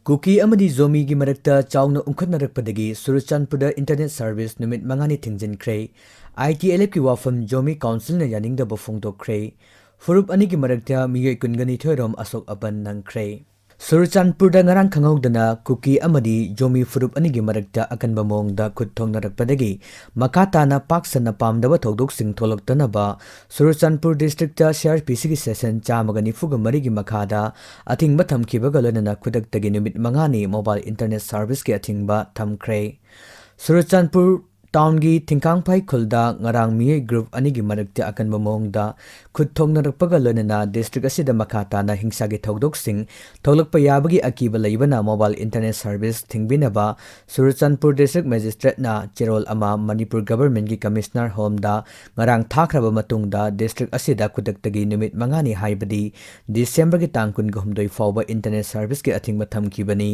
kuki amadi zomi gi marakta chawna ungkhatnaba Ccpurda internet service numit mangani thamjinkhre ITLF ki wafam zomi council na yaningdaba phongdokkhre furup ani gi marakta miyoi kungani thoirom asok apan nangle Ccpurda ngarang khangawdana kuki amadi zomi furup ani gi marakta akanba mongda khut thongnarakpadagi makatana paksana pamdaba thodok sing tholoktanaba Ccpur district ta CRPC gi session chamagani fugamari gi makhada athingba thamkhibaga lonana khudaktagi numit mangani mobile internet service ki athingba thamkhre Ccpur town gi thingkang phai khulda ngarang mi group ani gi marakta akanba mongda khut thongnarakpaga lonana district asida makhatana hingsa gi thodok sing tholokpa yabagi akiba leibana mobile internet service thingbinaba Ccpur district magistrate na cherol ama Manipur government gi commissioner home da ngarang thakraba matungda district asida kudaktagi numit mangani haibadi December gi tang kun gomdoi fawba internet service gi athingba thamkibani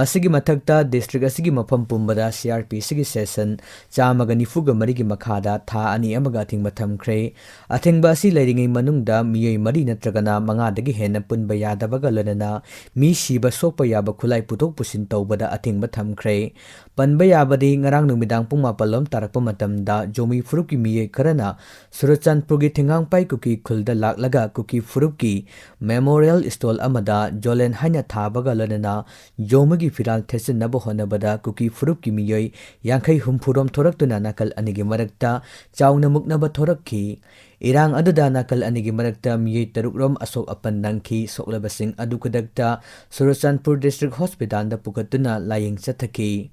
masigi mathakta district asigi mafam pumbada CRPC gi session chamagani nifuga marigi makhada tha ani amaga athingba thamkhre athingba asi leiringai manungda miyoi mari natragana mangadagi hena punba yadabaga lonana mi siba sokpa yaba khulai putok pusin tawbada athingba thamkhre panba yabadi ngarang numidang pung mapalom tarakpa matamda zomi furup ki miyoi karana Ccpur gi thingang pai kuki khulda laklaga kuki furup ki memorial stall amada jolen haina thabaga lonana zomi gi firal thesin nabo honabada kuki furup ki miyoi yankhai humpurom thoraktuna nakal anigi marakta chawna muknaba thorakki irang aduda nakal anigi marakta miyoi tarukrom asok apan nangki soklabasing adukadakta Ccpur district hospital da pukatuna laying chathaki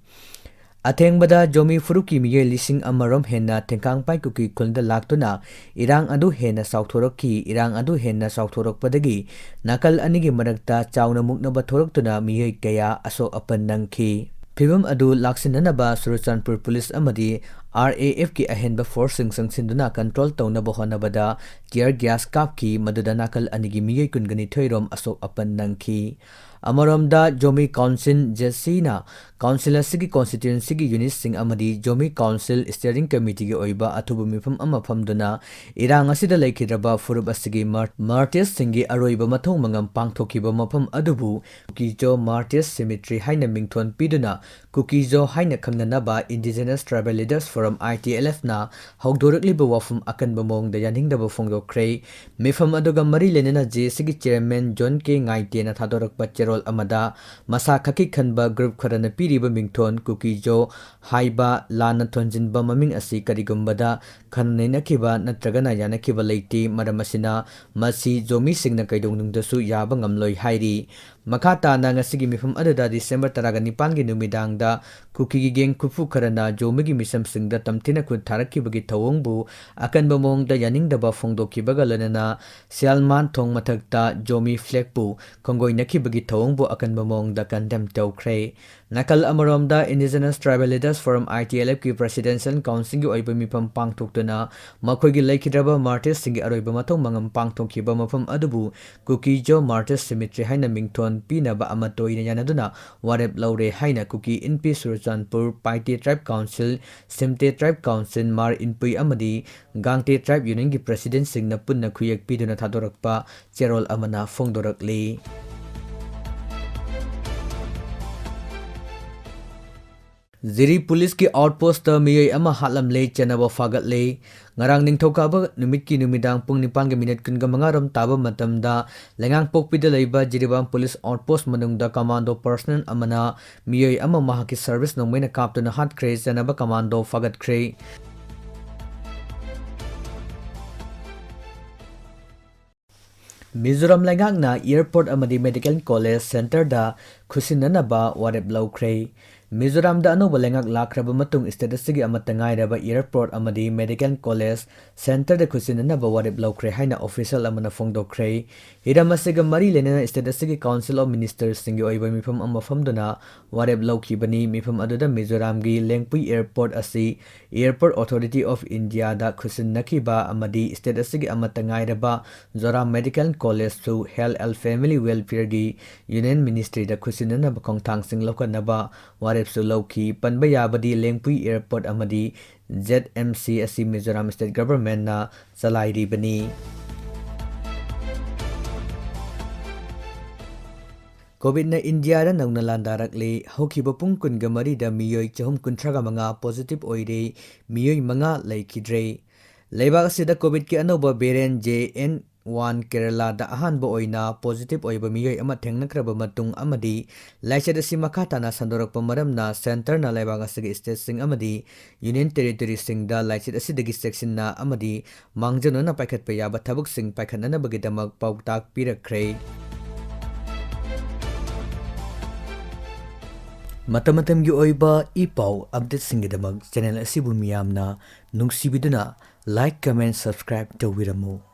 athengbada zomi furuki miyoi lising amarom henna thengkang pai kuki khulda laktuna irang adu henna sauthorokki irang adu henna sauthorokpadagi nakal anigi marakta chawna muknaba thoraktuna miyoi kaya asok apan nangki Pibam adu laksinanaba Ccpur police amadi RAF ki ahenba forcing sangsinduna control tawnaba honabada tear gas kapki maduda nakal anigi miyoi kungani thoirom asok apan nangki Amaromda zomi council jesina council asigi constituency gi unit sing amadi zomi council steering committee gi oiba athubu mifam ama famduna irang asida laikhidraba furup asigi martyrs singi aroiba mathong mangam pangthokiba mafam adubu kukijo martyrs cemetery haina mingthon piduna kukijo haina khangnanaba indigenous tribal leaders forum ITLF na hogdorakliba wafum akanba mongda yaningdaba phongdokkhre mifam aduga mari lenena JSG chairman John K Ngaite na thadorakpa amada masa khaki khanba group kharana piriba mingthon kukijo haiba lana thonjinba maming asi karigumbada khanne nakhiba natragana yanakhiba leiti maramasina masi zomi singna kaidongnungdasu yaba ngamloi hairi makata na ngasigi mifam adada December 19 gi numidangda kuki gi geng kufu kharana zomi gi misam singda tamthina khut tharakibagi thawongbu akanba mongda yaningdaba phongdokkibaga lanana Salman thong mathakta zomi flagpu khongoi nakhibagi thawongbu akanba mongda condemn tawkhre nakal amaromda indigenous tribal leaders forum ITLF ki presidential council gi oiba mifam pangthoktuna makhoigi laikhidraba martyrs singi aroiba mathong mangam pangthokhiba mafam adubu kukijo martyrs cemetery haina mingthon pinaba amatoina yanaduna warep laure haina kuki inpi Ccpur Paite tribe council Simte tribe council mar inpui amadi gangte tribe union gi president singna punna khuyak piduna thadorakpa cherol amana phongdorakli Ziri police ki outpost ta miyoi ama halam le chanaba fagat le ngarang ningthokaba numit ki numidang pung 9 ga minute kun ga mangaram taba matamda lengang pokpida leiba jiribam police outpost manungda commando personnel amana miyoi ama mahaki service nongmena kaptuna hat khre chanaba commando fagat khre Mizoram lengakna airport amadi medical college center da khusinanaba warep laukhre Mizoram da anoba lengak lakraba matung status gi amatangai raba airport amadi medical college center da khusinanaba warep laukhre haina official amana phongdokkhre hiramasiga mari lenena status gi council of ministers singi oiba mifam ama famduna warep laukhibani mifam aduda Mizoram gi lengpui airport asi airport authority of India da khusinnakiba amadi status gi amatangai raba Zoram medical college to health and family welfare gi union ministry da khusinanaba khongthang sing lokanaba warep Sulauki panba yabadi lengpui airport amadi ZMC asi Mizoram state government na salairi bani COVID na India da nang nalandarakli hokiba pung kunga marida miyoi chahum kuntraga manga positive oire miyoi manga laikidre. Leibak asida COVID ki anoba variant JN1 Kerala da ahanba oina positive oiba miyoi ama thengnakraba matung amadi laichet asi makhatana sandorakpa maramna center na leibak asigi state sing amadi union territory sing da laichet asidagi section na amadi mangjanona paikhatpa yaba thabuk sing paikhatnana bagidamak pautak pirakre. Matamatam gi oiba ipau update singidamag channel asibu miyamna nungsibiduna like comment subscribe tawiramu.